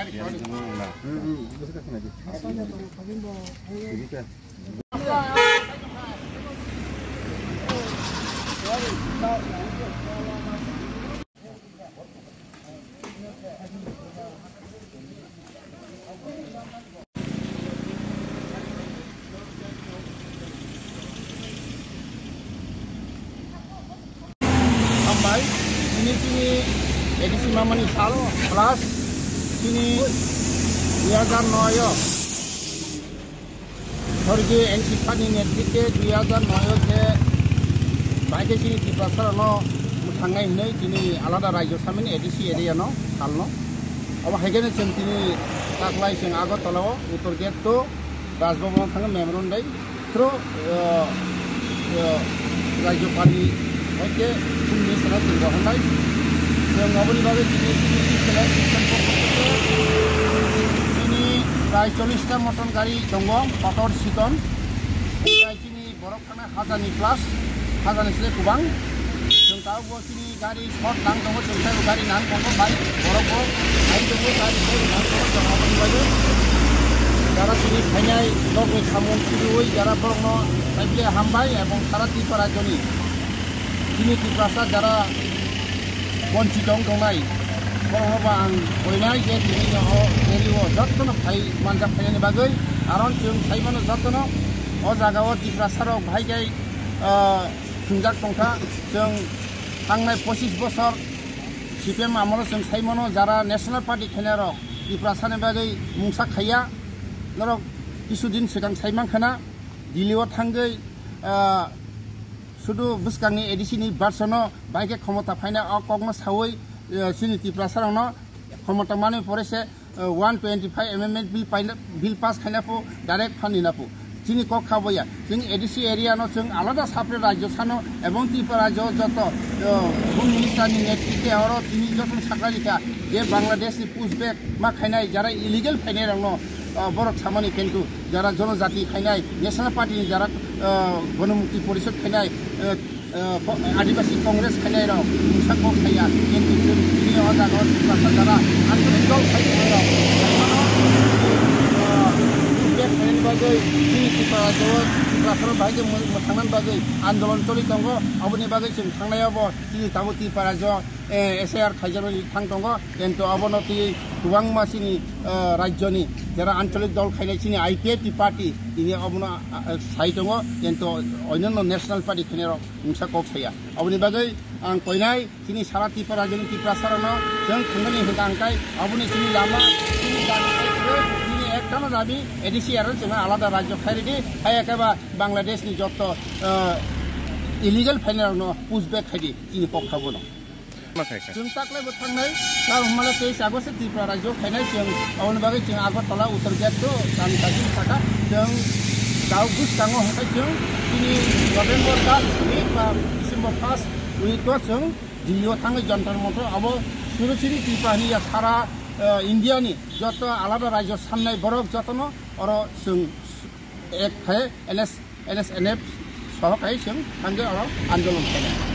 ini edisi mamani sal plus ini 2009 Jorge Encipani netrike 2009 ke baike sini Tripura no mutangai nei ini alada raijo samini edisi area no salno aba hegene sentini taklai sing Agartala uttor gate to Rajbhavan thang memron dai thro raijo pani oke ini sangat terbaik. Yang ngabuli bagi ini প্রায় 40টা mutton গাড়ি দङ পাটর সিটন ini borok kana hajani plus hajani sile kubang जों tahu bahwa sini गाड़ी short lang dङ जों tahu गाड़ी nan dङ baik borok ai dङ गाड़ी nan dङ जों ngabuli bagi jara sini bhainai logo samon siruoi jara borokno saibile hambai ebong sara Tripura joni sini Tripura jara Boncitong tongai, kalau bang, koinai jadi ni ho, jatuh no, hai manjak kaya ni bagai, aron cium, hai mana jatuh no, jaga Tripura sarok, hai gay, tunjak tongka, cium, hangnai posisi besar, CPM amalo cium, hai mana jara National Party kena rok, Tripura sana bagai, mungsak kaya, norok, isudin sedang hai mang kena, diliwat hanggai, sudah buskangi edisi ni barsono baiknya komota faina akogma sawoi sini Tripura sarangno komota mane porese 125 amendment bill pass khaina po direct fund inapo sini kok khaboya sini edisi area no sing alada sapre rajyo sano ebong Tripura joto home minister ni netrike oro tini joton sakralika je Bangladesh ni pushback ma khainai jara illegal fainai rangno borok samani kentu jara jonojati khainai National Party ni jara গণমুক্তি পরিষদ খাইনাই আদিবাসী কংগ্রেস খাইনাই রাও মুসাকো খাইয়া কিন্তু তিনি অজাগর যারা আঞ্চলিক দল খাইনাই রাও পুষ্পেক খাইনাই বাগৈ তিনি Tripura Tripura বাগৈ থাংনান বাগৈ আন্দোলন চলি দङ अबनि बागै जों थांनायाव তিনি ताबो Tripura SAR खाइजाबनि थां दङ কিন্তু অবনতি गोबां मासिनि राज्यनि যারা আঞ্চলিক দল খাইনাই চিনি IPAP পার্টি তিনি অবন সাই দङ কিন্তু অন্যান্য ন্যাশনাল পার্টি খাইনাই মুসা কক সাইয়া অবনি বাগৈ आं কইনাই চিনি সারা Tripura জনি Tripura সারানো जों थांनानै होगांकाय অবনি চিনি লাमा চিনি দানকাय চিনি একটানো দাবি এডিসি আর जों আলাদা রাজ্য খাইরেদি হাই একেবা বাংলাদেশনি যত ইলিগাল ফাইনারनो পুশব্যাক খাইদি চিনি পক্ষাবনো जों ताकलाय बोथांनाय दा हमला 23 आगस्ट Tripura राज्य खाइनाय जों अबनि बागै जों Agartala उत्तर गेट तो दानि काजि थाका जों दाउ गुसगाङो हाय जों दिनै नभेम्बर 1 बा डिसेम्बर 1 उइको जों दिल्लीयाव थाङो जन्तर मन्तर अब सुरुसिरि Tripuraनि सारा इन्डियानि जत आलादा राज्य साननाय बरक जतनो अर जों एक खाय NSNF सहकाय जों थांगो अर आन्दोलन खालामो